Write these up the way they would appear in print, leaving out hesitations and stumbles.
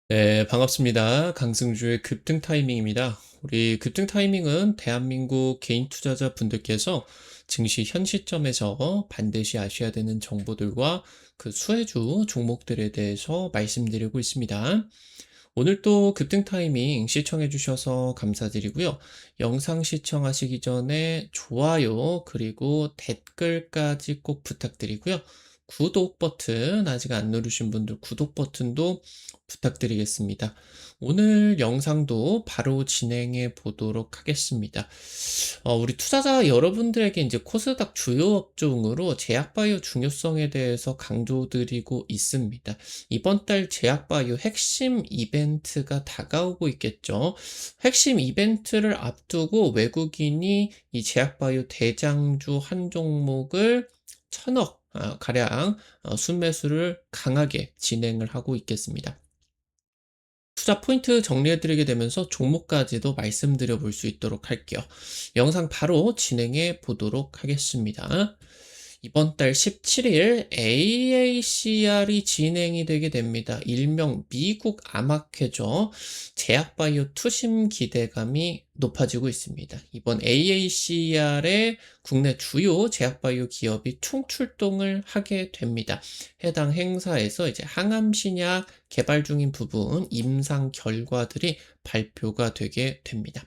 네, 반갑습니다. 강승주의 급등 타이밍입니다. 우리 급등 타이밍은 대한민국 개인 투자자 분들께서 증시 현 시점에서 반드시 아셔야 되는 정보들과 그 수혜주 종목들에 대해서 말씀드리고 있습니다. 오늘 또 급등 타이밍 시청해 주셔서 감사드리고요. 영상 시청하시기 전에 좋아요 그리고 댓글까지 꼭 부탁드리고요. 구독 버튼 아직 안 누르신 분들 구독 버튼도 부탁드리겠습니다. 오늘 영상도 바로 진행해 보도록 하겠습니다. 우리 투자자 여러분들에게 이제 코스닥 주요 업종으로 제약바이오 중요성에 대해서 강조드리고 있습니다. 이번 달 제약바이오 핵심 이벤트가 다가오고 있겠죠. 핵심 이벤트를 앞두고 외국인이 이 제약바이오 대장주 한 종목을 1,000억 가량 순매수를 강하게 진행을 하고 있겠습니다. 투자 포인트 정리해드리게 되면서 종목까지도 말씀드려 볼 수 있도록 할게요. 영상 바로 진행해 보도록 하겠습니다. 이번 달 17일 AACR이 진행이 되게 됩니다. 일명 미국 암학회죠. 제약바이오 투심 기대감이 높아지고 있습니다. 이번 AACR에 국내 주요 제약바이오 기업이 총출동을 하게 됩니다. 해당 행사에서 이제 항암신약 개발 중인 부분 임상 결과들이 발표가 되게 됩니다.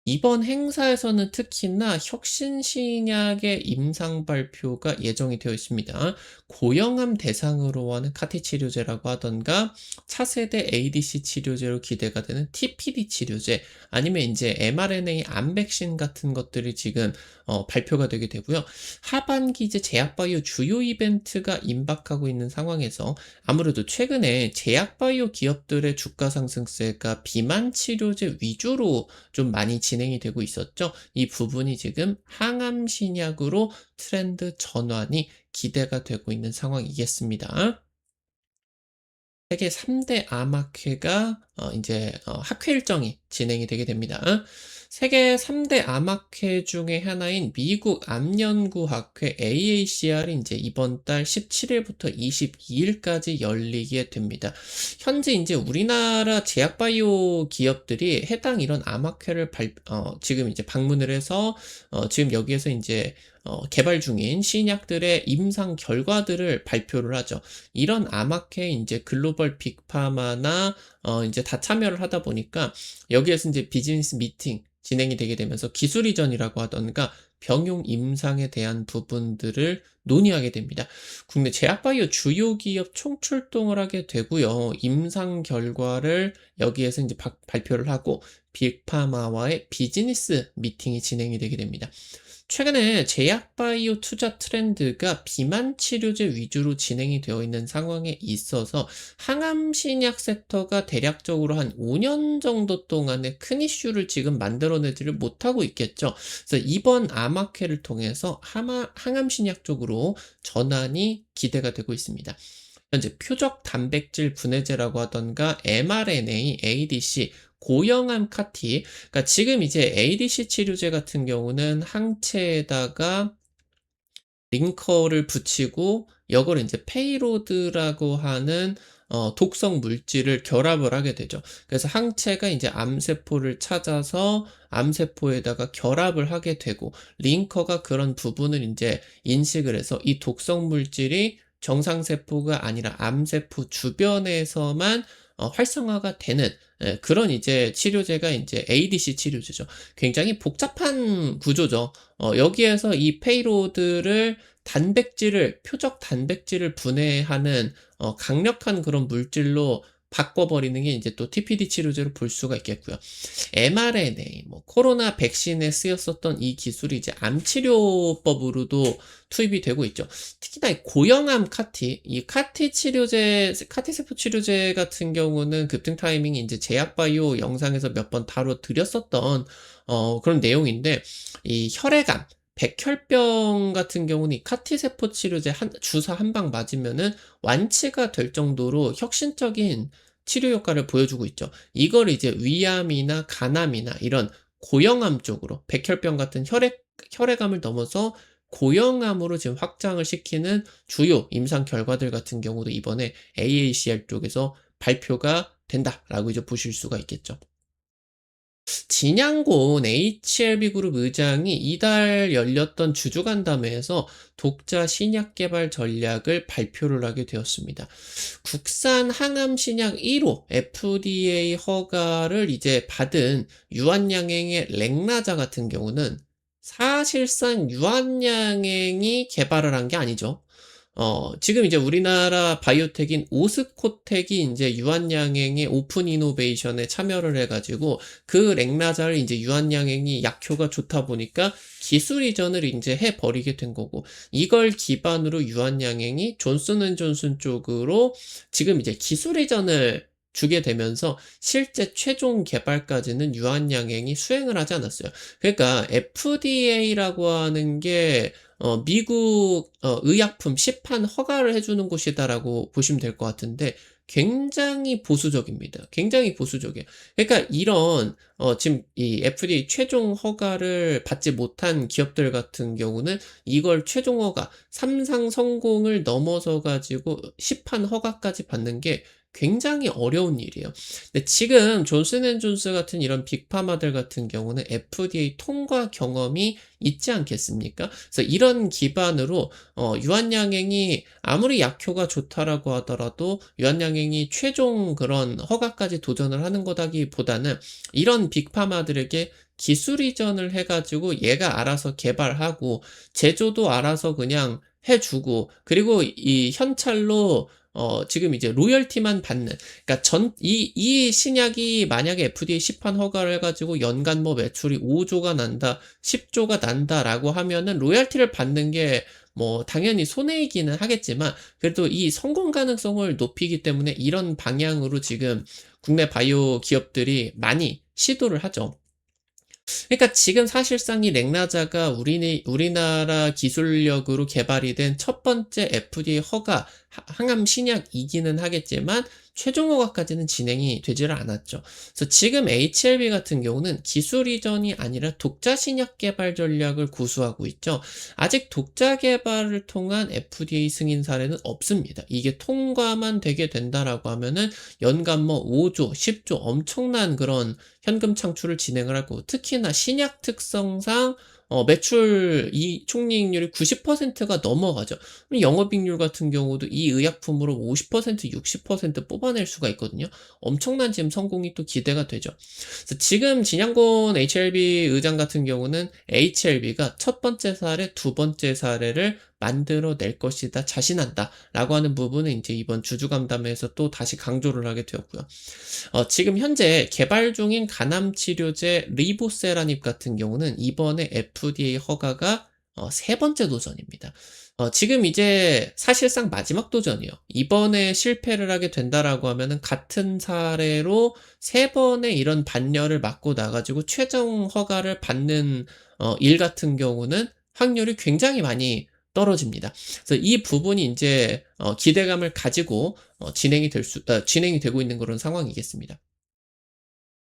이번 행사에서는 특히나 혁신신약의 임상 발표가 예정이 되어 있습니다. 고형암 대상으로 하는 카티 치료제라고 하던가 차세대 ADC 치료제로 기대가 되는 TPD 치료제 아니면 이제 mRNA 암 백신 같은 것들이 지금 발표가 되게 되고요. 하반기 이제 제약바이오 주요 이벤트가 임박하고 있는 상황에서 아무래도 최근에 제약바이오 기업들의 주가 상승세가 비만 치료제 위주로 좀 많이 진행이 되고 있었죠. 이 부분이 지금 항암 신약으로 트렌드 전환이 기대가 되고 있는 상황이겠습니다. 세계 3대 암학회가 이제 학회 일정이 진행이 되게 됩니다. 세계 3대 암학회 중에 하나인 미국 암연구학회 AACR이 이제 이번 달 17일부터 22일까지 열리게 됩니다. 현재 이제 우리나라 제약바이오 기업들이 해당 이런 암학회를 지금 이제 방문을 해서 지금 여기에서 이제 개발 중인 신약들의 임상 결과들을 발표를 하죠. 이런 암학회 이제 글로벌 빅파마나 이제 다 참여를 하다 보니까 여기에서 이제 비즈니스 미팅 진행이 되게 되면서 기술 이전이라고 하던가 병용 임상에 대한 부분들을 논의하게 됩니다. 국내 제약바이오 주요 기업 총출동을 하게 되고요. 임상 결과를 여기에서 이제 발표를 하고 빅파마와의 비즈니스 미팅이 진행이 되게 됩니다. 최근에 제약바이오 투자 트렌드가 비만 치료제 위주로 진행이 되어 있는 상황에 있어서 항암신약 섹터가 대략적으로 한 5년 정도 동안의 큰 이슈를 지금 만들어내지를 못하고 있겠죠. 그래서 이번 암학회를 통해서 항암신약 쪽으로 전환이 기대가 되고 있습니다. 현재 표적 단백질 분해제라고 하던가 mRNA, ADC, 고형암 카티, 그러니까 지금 이제 ADC 치료제 같은 경우는 항체에다가 링커를 붙이고 이거를 이제 페이로드라고 하는 독성 물질을 결합을 하게 되죠. 그래서 항체가 이제 암세포를 찾아서 암세포에다가 결합을 하게 되고 링커가 그런 부분을 이제 인식을 해서 이 독성 물질이 정상세포가 아니라 암세포 주변에서만 활성화가 되는 그런 이제 치료제가 이제 ADC 치료제죠. 굉장히 복잡한 구조죠. 여기에서 이 페이로드를 표적 단백질을 분해하는 강력한 그런 물질로 바꿔버리는 게 이제 또 TPD 치료제로 볼 수가 있겠고요. mRNA, 뭐 코로나 백신에 쓰였었던 이 기술이 이제 암 치료법으로도 투입이 되고 있죠. 특히나 이 고형암 카티, 이 카티 치료제, 카티 세포 치료제 같은 경우는 급등 타이밍이 이제 제약바이오 영상에서 몇 번 다뤄드렸었던 그런 내용인데 이 혈액암, 백혈병 같은 경우는 이 카티세포 치료제 주사 한 방 맞으면은 완치가 될 정도로 혁신적인 치료 효과를 보여주고 있죠. 이걸 이제 위암이나 간암이나 이런 고형암 쪽으로 백혈병 같은 혈액암을 넘어서 고형암으로 지금 확장을 시키는 주요 임상 결과들 같은 경우도 이번에 AACR 쪽에서 발표가 된다라고 이제 보실 수가 있겠죠. 진양곤 HLB 그룹 의장이 이달 열렸던 주주간담회에서 독자 신약 개발 전략을 발표를 하게 되었습니다. 국산 항암 신약 1호 FDA 허가를 이제 받은 유한양행의 렉나자 같은 경우는 사실상 유한양행이 개발을 한 게 아니죠. 지금 이제 우리나라 바이오텍인 오스코텍이 인제 유한양행의 오픈 이노베이션에 참여를 해 가지고 그 렉나자를 인제 유한양행이 약효가 좋다 보니까 기술 이전을 인제 해 버리게 된 거고, 이걸 기반으로 유한양행이 존슨앤존슨 쪽으로 지금 이제 기술 이전을 주게 되면서 실제 최종 개발까지는 유한양행이 수행을 하지 않았어요. 그러니까 FDA라고 하는 게 미국 의약품 시판 허가를 해 주는 곳이다라고 보시면 될 것 같은데, 굉장히 보수적입니다. 굉장히 보수적이에요. 그러니까 이런 지금 이 FDA 최종 허가를 받지 못한 기업들 같은 경우는 이걸 최종 허가, 삼상 성공을 넘어서 가지고 시판 허가까지 받는 게 굉장히 어려운 일이에요. 근데 지금 존슨앤존슨 같은 이런 빅파마들 같은 경우는 FDA 통과 경험이 있지 않겠습니까? 그래서 이런 기반으로 유한양행이 아무리 약효가 좋다라고 하더라도 유한양행이 최종 그런 허가까지 도전을 하는 거다기보다는 이런 빅파마들에게 기술 이전을 해 가지고 얘가 알아서 개발하고 제조도 알아서 그냥 해 주고, 그리고 이 현찰로 지금 이제 로열티만 받는, 그러니까 이 신약이 만약에 FDA 시판 허가를 해 가지고 연간 뭐 매출이 5조가 난다, 10조가 난다라고 하면은 로열티를 받는 게 뭐 당연히 손해이기는 하겠지만, 그래도 이 성공 가능성을 높이기 때문에 이런 방향으로 지금 국내 바이오 기업들이 많이 시도를 하죠. 그러니까 지금 사실상 이 렉나자가 우리나라 기술력으로 개발이 된 첫 번째 FDA 허가 항암 신약이기는 하겠지만 최종 허가까지는 진행이 되지를 않았죠. 그래서 지금 HLB 같은 경우는 기술 이전이 아니라 독자 신약 개발 전략을 고수하고 있죠. 아직 독자 개발을 통한 FDA 승인 사례는 없습니다. 이게 통과만 되게 된다라고 하면은 연간 뭐 5조, 10조 엄청난 그런 현금 창출을 진행을 하고, 특히나 신약 특성상 매출 이 총이익률이 90%가 넘어가죠. 그럼 영업이익률 같은 경우도 이 의약품으로 50%, 60% 뽑아낼 수가 있거든요. 엄청난 지금 성공이 또 기대가 되죠. 그래서 지금 진양곤 HLB 의장 같은 경우는 HLB가 첫 번째 사례, 두 번째 사례를 만들어낼 것이다, 자신한다 라고 하는 부분은 이제 이번 주주간담회에서 또 다시 강조를 하게 되었고요. 지금 현재 개발 중인 간암 치료제 리보세라닙 같은 경우는 이번에 FDA 허가가 세 번째 도전입니다. 지금 이제 사실상 마지막 도전이에요. 이번에 실패를 하게 된다라고 하면은 같은 사례로 세 번의 이런 반려를 맞고 나가지고 최종 허가를 받는 일 같은 경우는 확률이 굉장히 많이 떨어집니다. 그래서 이 부분이 이제 기대감을 가지고 진행이 되고 있는 그런 상황이겠습니다.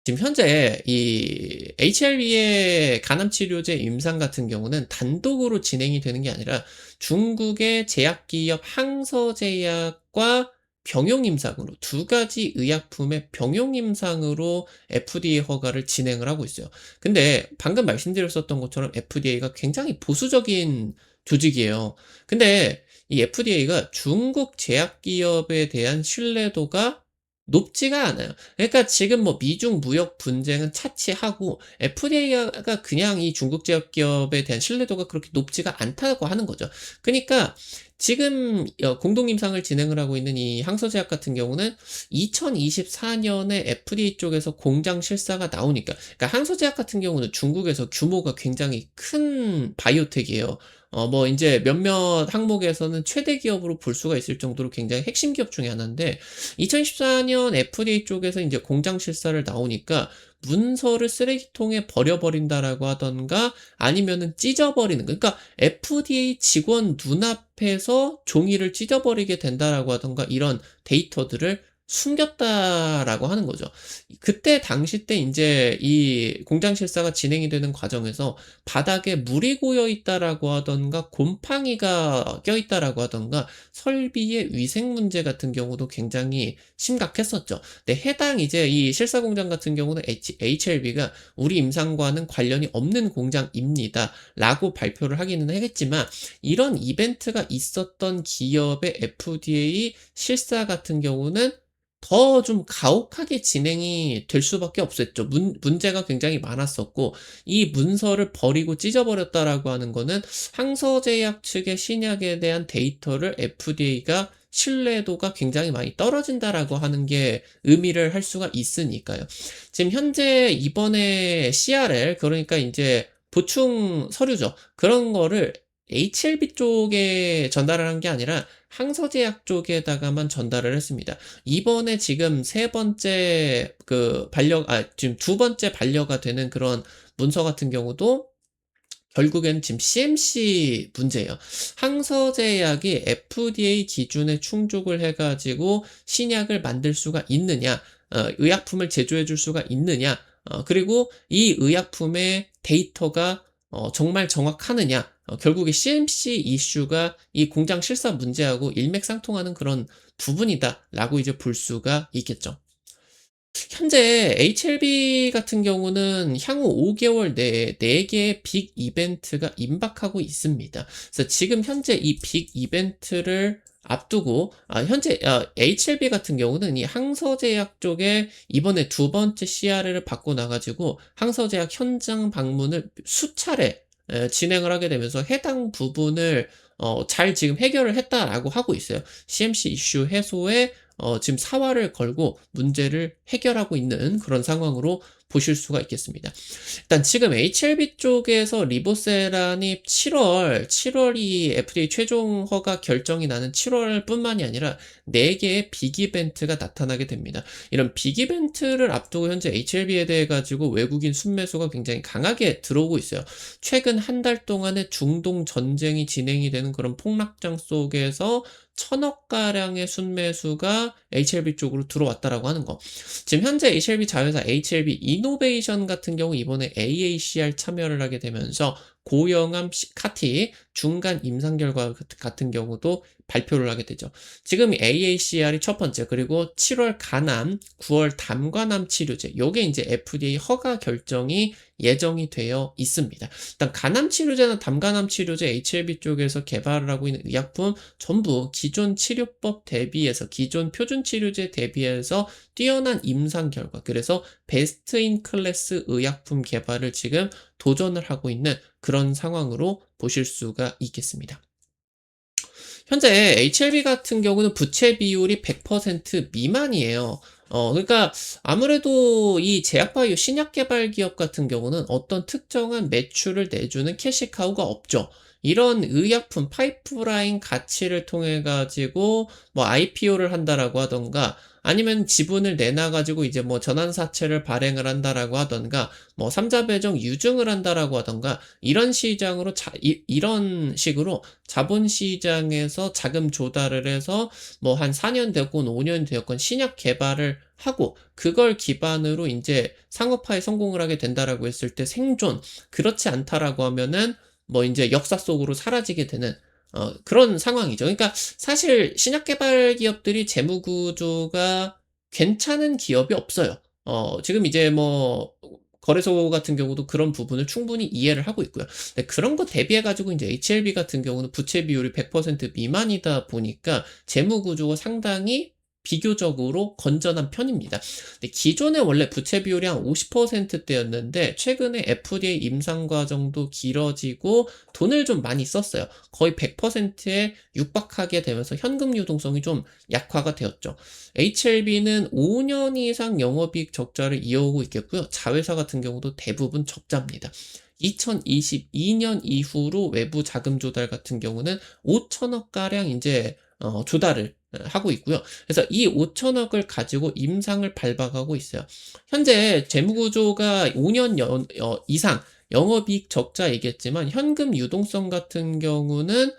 지금 현재 이 HLB의 간암 치료제 임상 같은 경우는 단독으로 진행이 되는 게 아니라 중국의 제약기업 항서제약과 병용 임상으로 두 가지 의약품의 병용 임상으로 FDA 허가를 진행을 하고 있어요. 근데 방금 말씀드렸었던 것처럼 FDA가 굉장히 보수적인 조직이에요. 근데 이 FDA가 중국 제약기업에 대한 신뢰도가 높지가 않아요. 그러니까 지금 뭐 미중 무역 분쟁은 차치하고 FDA가 그냥 이 중국 제약기업에 대한 신뢰도가 그렇게 높지가 않다고 하는 거죠. 그러니까 지금 공동 임상을 진행을 하고 있는 이 항서제약 같은 경우는 2024년에 FDA 쪽에서 공장 실사가 나오니까, 그러니까 항서제약 같은 경우는 중국에서 규모가 굉장히 큰 바이오텍이에요. 뭐 인제 몇몇 항목에서는 최대 기업으로 볼 수가 있을 정도로 굉장히 핵심 기업 중에 하나인데, 2014년 FDA 쪽에서 인제 공장 실사를 나오니까 문서를 쓰레기통에 버려버린다라고 하던가 아니면은 찢어버리는 거, 그러니까 FDA 직원 눈앞에서 종이를 찢어버리게 된다라고 하던가 이런 데이터들을 숨겼다라고 하는 거죠. 그때 당시 때 인제 이 공장 실사가 진행이 되는 과정에서 바닥에 물이 고여 있다라고 하던가 곰팡이가 껴 있다라고 하던가 설비의 위생 문제 같은 경우도 굉장히 심각했었죠. 네, 해당 이제 이 실사 공장 같은 경우는 HLB가 "우리 임상과는 관련이 없는 공장입니다."라고 발표를 하기는 하겠지만 이런 이벤트가 있었던 기업의 FDA 실사 같은 경우는 더 좀 가혹하게 진행이 될 수밖에 없었죠. 문제가 굉장히 많았었고 이 문서를 버리고 찢어버렸다라고 하는 거는 항서제약 측의 신약에 대한 데이터를 FDA가 신뢰도가 굉장히 많이 떨어진다라고 하는 게 의미를 할 수가 있으니까요. 지금 현재 이번에 CRL 그러니까 인제 보충 서류죠. 그런 거를 HLB 쪽에 전달을 한 게 아니라 항서제약 쪽에다가만 전달을 했습니다. 이번에 지금 세 번째 지금 두 번째 반려가 되는 그런 문서 같은 경우도 결국엔 지금 CMC 문제예요. 항서제약이 FDA 기준에 충족을 해 가지고 신약을 만들 수가 있느냐, 의약품을 제조해 줄 수가 있느냐, 그리고 이 의약품의 데이터가 정말 정확하느냐, 결국에 CMC 이슈가 이 공장 실사 문제하고 일맥상통하는 그런 부분이다라고 이제 볼 수가 있겠죠. 현재 HLB 같은 경우는 향후 5개월 내에 4개의 빅 이벤트가 임박하고 있습니다. 그래서 지금 현재 이 빅 이벤트를 앞두고 현재 HLB 같은 경우는 이 항서제약 쪽에 이번에 두 번째 CRL을 받고 나 가지고 항서제약 현장 방문을 수차례 진행을 하게 되면서 해당 부분을 잘 지금 해결을 했다라고 하고 있어요. CMC 이슈 해소에 지금 사활을 걸고 문제를 해결하고 있는 그런 상황으로 보실 수가 있겠습니다. 일단 지금 HLB 쪽에서 리보세란이 7월이 FDA 최종 허가 결정이 나는 7월뿐만이 아니라 4개의 빅 이벤트가 나타나게 됩니다. 이런 빅 이벤트를 앞두고 현재 HLB에 대해 가지고 외국인 순매수가 굉장히 강하게 들어오고 있어요. 최근 한 달 동안의 중동 전쟁이 진행이 되는 그런 폭락장 속에서 1,000억 가량의 순매수가 HLB 쪽으로 들어왔다라고 하는 거. 지금 현재 HLB 자회사 HLB 이노베이션 같은 경우 이번에 AACR 참여를 하게 되면서 고영암 카티 중간 임상 결과 같은 경우도 발표를 하게 되죠. 지금 AACR이 첫 번째, 그리고 7월 간암, 9월 담관암 치료제, 요게 이제 FDA 허가 결정이 예정이 되어 있습니다. 일단 간암 치료제나 담관암 치료제 HLB 쪽에서 개발을 하고 있는 의약품 전부 기존 치료법 대비해서 기존 표준 치료제 대비해서 뛰어난 임상 결과, 그래서 베스트 인 클래스 의약품 개발을 지금 도전을 하고 있는 그런 상황으로 보실 수가 있겠습니다. 현재 HLB 같은 경우는 부채 비율이 100% 미만이에요. 그러니까 아무래도 이 제약바이오 신약 개발 기업 같은 경우는 어떤 특정한 매출을 내주는 캐시카우가 없죠. 이런 의약품 파이프라인 가치를 통해 가지고 뭐 IPO를 한다라고 하던가 아니면 지분을 내놔 가지고 이제 뭐 전환사채를 발행을 한다라고 하던가 뭐 삼자 배정 유증을 한다라고 하던가 이런 시장으로 이런 식으로 자본 시장에서 자금 조달을 해서 뭐 한 4년 되었건 5년 되었건 신약 개발을 하고 그걸 기반으로 인제 상업화에 성공을 하게 된다라고 했을 때 생존, 그렇지 않다라고 하면은 뭐 인제 역사 속으로 사라지게 되는 그런 상황이죠. 그러니까 사실 신약 개발 기업들이 재무 구조가 괜찮은 기업이 없어요. 지금 이제 뭐 거래소 같은 경우도 그런 부분을 충분히 이해를 하고 있고요. 네, 그런 거 대비해 가지고 인제 HLB 같은 경우는 부채 비율이 100% 미만이다 보니까 재무 구조가 상당히 비교적으로 건전한 편입니다. 근데 기존에 원래 부채 비율이 한 50%대였는데 최근에 FDA 임상 과정도 길어지고 돈을 좀 많이 썼어요. 거의 100%에 육박하게 되면서 현금 유동성이 좀 약화가 되었죠. HLB는 5년 이상 영업이익 적자를 이어오고 있겠고요. 자회사 같은 경우도 대부분 적자입니다. 2022년 이후로 외부 자금 조달 같은 경우는 5천억 가량 이제 조달을 하고 있고요. 그래서 이 5천억을 가지고 임상을 밟아가고 있어요. 현재 재무 구조가 5년 이상 영업이익 적자이겠지만 현금 유동성 같은 경우는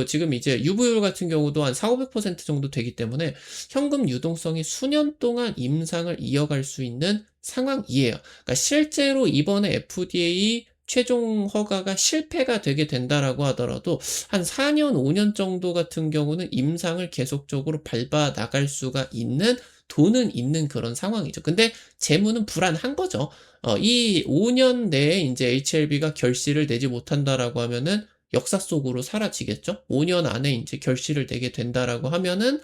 지금 이제 유보율 같은 경우도 한 400~500% 정도 되기 때문에 현금 유동성이 수년 동안 임상을 이어갈 수 있는 상황이에요. 그러니까 실제로 이번에 FDA 최종 허가가 실패가 되게 된다라고 하더라도 한 4 년, 5년 정도 같은 경우는 임상을 계속적으로 밟아 나갈 수가 있는 돈은 있는 그런 상황이죠. 근데 재무는 불안한 거죠. 이 5년 내에 인제 HLB가 결실을 내지 못한다라고 하면은 역사 속으로 사라지겠죠. 5년 안에 인제 결실을 내게 된다라고 하면은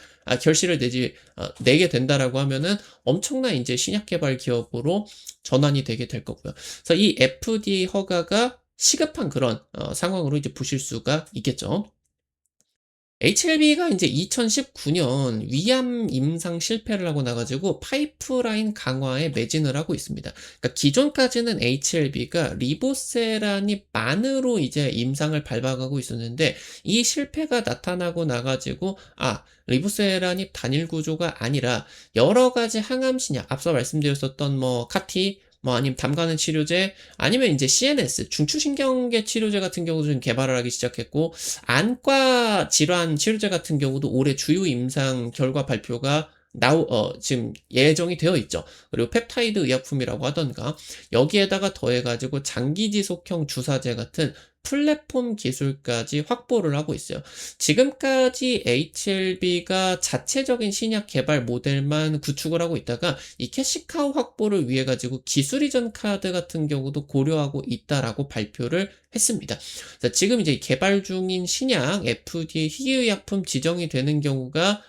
내게 된다라고 하면은 엄청난 인제 신약 개발 기업으로 전환이 되게 될 거고요. 그래서 이 FDA 허가가 시급한 그런 상황으로 이제 보실 수가 있겠죠. HLB가 인제 2019년 위암 임상 실패를 하고 나 가지고 파이프라인 강화에 매진을 하고 있습니다. 그러니까 기존까지는 HLB가 리보세라닙만으로 이제 임상을 밟아가고 있었는데 이 실패가 나타나고 나 가지고 리보세라닙 단일 구조가 아니라 여러 가지 항암 신약 앞서 말씀드렸었던 카티 아니면 담 가는 치료제 아니면 인제 CNS 중추신경계 치료제 같은 경우도 좀 개발을 하기 시작했고 안과 질환 치료제 같은 경우도 올해 주요 임상 결과 발표가 지금 예정이 되어 있죠. 그리고 펩타이드 의약품이라고 하던가 여기에다가 더해 가지고 장기 지속형 주사제 같은 플랫폼 기술까지 확보를 하고 있어요. 지금까지 HLB가 자체적인 신약 개발 모델만 구축을 하고 있다가 이 캐시카우 확보를 위해 가지고 기술 이전 카드 같은 경우도 고려하고 있다라고 발표를 했습니다. 자, 지금 이제 개발 중인 신약 FDA 희귀의약품 지정이 되는 경우가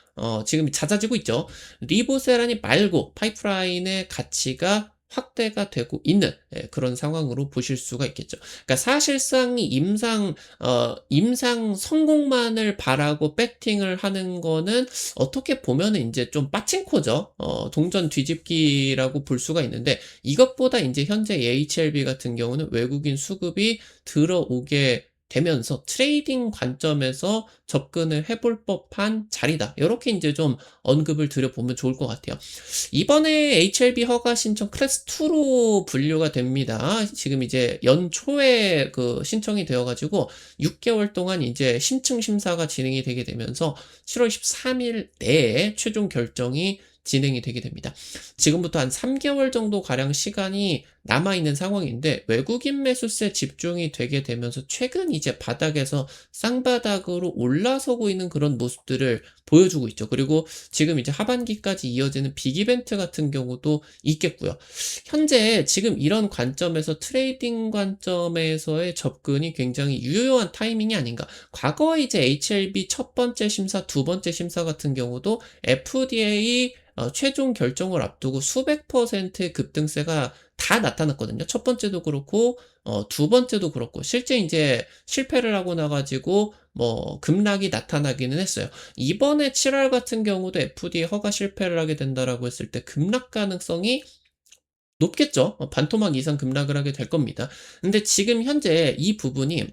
지금 잦아지고 있죠. 리보세라님 말고 파이프라인의 가치가 확대가 되고 있는 그런 상황으로 보실 수가 있겠죠. 그러니까 사실상 이 임상 성공만을 바라고 배팅을 하는 거는 어떻게 보면은 인제 좀 빠칭코죠. 동전 뒤집기라고 볼 수가 있는데 이것보다 인제 현재 HLB 같은 경우는 외국인 수급이 들어오게 되면서 트레이딩 관점에서 접근을 해볼 법한 자리다. 요렇게 인제 좀 언급을 드려 보면 좋을 것 같아요. 이번에 HLB 허가 신청 클래스 2로 분류가 됩니다. 지금 이제 연초에 신청이 되어 가지고 6개월 동안 이제 심층 심사가 진행이 되게 되면서 7월 13일 내에 최종 결정이 진행이 되게 됩니다. 지금부터 한 3개월 정도 가량 시간이 남아 있는 상황인데 외국인 매수세 집중이 되게 되면서 최근 이제 바닥에서 쌍바닥으로 올라서고 있는 그런 모습들을 보여주고 있죠. 그리고 지금 이제 하반기까지 이어지는 빅 이벤트 같은 경우도 있겠고요. 현재 지금 이런 관점에서 트레이딩 관점에서의 접근이 굉장히 유효한 타이밍이 아닌가. 과거에 이제 HLB 첫 번째 심사, 두 번째 심사 같은 경우도 FDA 최종 결정을 앞두고 수백 퍼센트의 급등세가 다 나타났거든요. 첫 번째도 그렇고 두 번째도 그렇고 실제 인제 실패를 하고 나 가지고 급락이 나타나기는 했어요. 이번에 7월 같은 경우도 FDA 허가 실패를 하게 된다라고 했을 때 급락 가능성이 높겠죠. 반토막 이상 급락을 하게 될 겁니다. 근데 지금 현재 이 부분이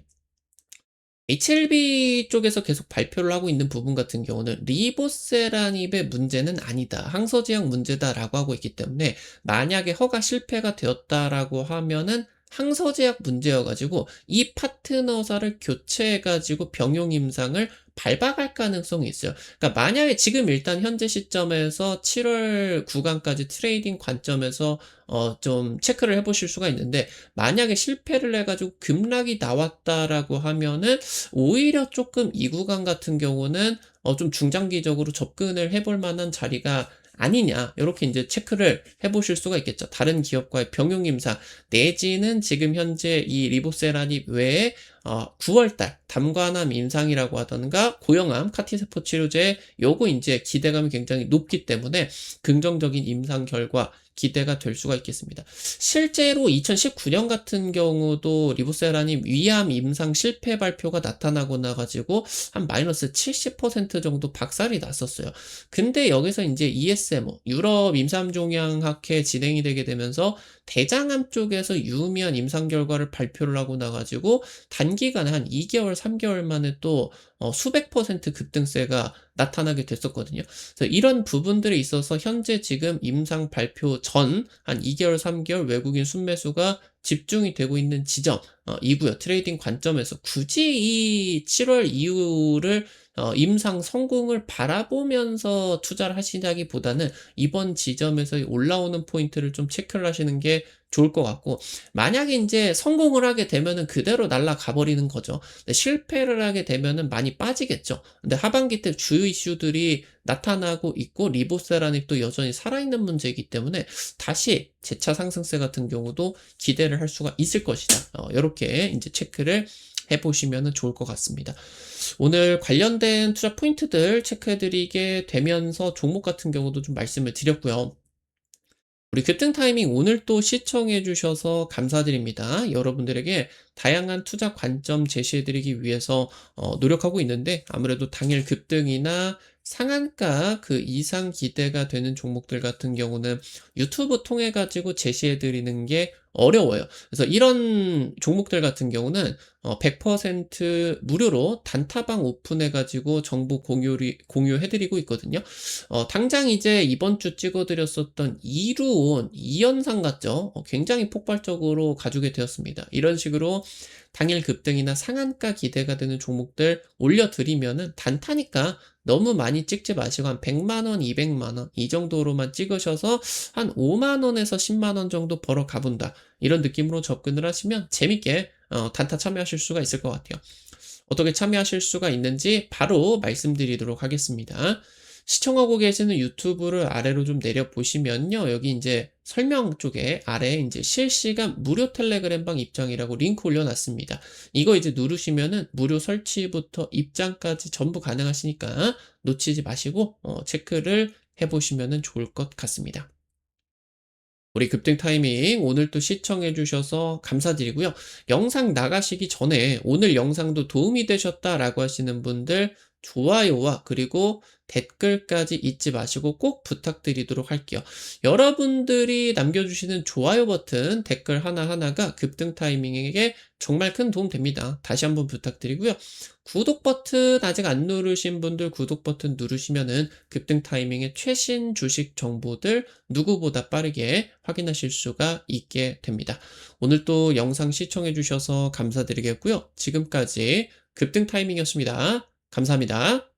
HLB 쪽에서 계속 발표를 하고 있는 부분 같은 경우는 리보세라닙의 문제는 아니다. 항서제약 문제다라고 하고 있기 때문에 만약에 허가 실패가 되었다라고 하면은 항서제약 문제여 가지고 이 파트너사를 교체해 가지고 병용 임상을 밟아갈 가능성이 있어요. 그러니까 만약에 지금 일단 현재 시점에서 7월 구간까지 트레이딩 관점에서 좀 체크를 해 보실 수가 있는데 만약에 실패를 해 가지고 급락이 나왔다라고 하면은 오히려 조금 이 구간 같은 경우는 좀 중장기적으로 접근을 해볼 만한 자리가 아니냐 요렇게 인제 체크를 해 보실 수가 있겠죠. 다른 기업과의 병용 임상 내지는 지금 현재 이 리보세라닙 외에 9월 달 담관암 임상이라고 하던가 고형암 카티세포 치료제 요거 인제 기대감이 굉장히 높기 때문에 긍정적인 임상 결과 기대가 될 수가 있겠습니다. 실제로 2019년 같은 경우도 리보세라님 위암 임상 실패 발표가 나타나고 나 가지고 한 마이너스 70% 정도 박살이 났었어요. 근데 여기서 인제 ESMO 유럽 임상종양학회 진행이 되게 되면서 대장암 쪽에서 유의미한 임상 결과를 발표를 하고 나 가지고 단기간에 한 2 개월, 3 개월 만에 또 수백 퍼센트 급등세가 나타나게 됐었거든요. 그래서 이런 부분들에 있어서 현재 지금 임상 발표 전 한 2 개월, 3 개월 외국인 순매수가 집중이 되고 있는 지점 이고요. 트레이딩 관점에서 굳이 이 7월 이후를 임상 성공을 바라보면서 투자를 하시다기보다는 이번 지점에서 올라오는 포인트를 좀 체크를 하시는 게 좋을 것 같고, 만약에 인제 성공을 하게 되면은 그대로 날아가 버리는 거죠. 근데 실패를 하게 되면은 많이 빠지겠죠. 근데 하반기 때 주요 이슈들이 나타나고 있고 리보세라는 또 여전히 살아있는 문제이기 때문에 다시 재차 상승세 같은 경우도 기대를 할 수가 있을 것이다. 요렇게 인제 체크를 해 보시면은 좋을 것 같습니다. 오늘 관련된 투자 포인트들 체크해 드리게 되면서 종목 같은 경우도 좀 말씀을 드렸고요. 우리 급등 타이밍 오늘 또 시청해 주셔서 감사드립니다. 여러분들에게 다양한 투자 관점 제시해 드리기 위해서 노력하고 있는데, 아무래도 당일 급등이나 상한가 그 이상 기대가 되는 종목들 같은 경우는 유튜브 통해 가지고 제시해 드리는 게 어려워요. 그래서 이런 종목들 같은 경우는 100% 무료로 단타방 오픈해 가지고 정보 공유해 드리고 있거든요. 당장 이제 이번 주 찍어 드렸었던 이루온, 이현상 같죠? 굉장히 폭발적으로 가지게 되었습니다. 이런 식으로 당일 급등이나 상한가 기대가 되는 종목들 올려 드리면은 단타니까 너무 많이 찍지 마시고 한 100만 원, 200만 원 이 정도로만 찍으셔서 한 5만 원에서 10만 원 정도 벌어 가본다, 이런 느낌으로 접근을 하시면 재밌게 단타 참여하실 수가 있을 것 같아요. 어떻게 참여하실 수가 있는지 바로 말씀드리도록 하겠습니다. 시청하고 계시는 유튜브를 아래로 좀 내려 보시면요. 여기 이제 설명 쪽에 아래에 이제 실시간 무료 텔레그램방 입장이라고 링크 올려놨습니다. 이거 이제 누르시면은 무료 설치부터 입장까지 전부 가능하시니까 놓치지 마시고 체크를 해보시면은 좋을 것 같습니다. 우리 급등 타이밍 오늘 또 시청해 주셔서 감사드리고요. 영상 나가시기 전에 오늘 영상도 도움이 되셨다라고 하시는 분들 좋아요와 그리고 댓글까지 잊지 마시고 꼭 부탁드리도록 할게요. 여러분들이 남겨주시는 좋아요 버튼, 댓글 하나하나가 급등 타이밍에게 정말 큰 도움 됩니다. 다시 한번 부탁드리고요. 구독 버튼 아직 안 누르신 분들 구독 버튼 누르시면은 급등 타이밍의 최신 주식 정보들 누구보다 빠르게 확인하실 수가 있게 됩니다. 오늘 또 영상 시청해 주셔서 감사드리겠고요. 지금까지 급등 타이밍이었습니다. 감사합니다.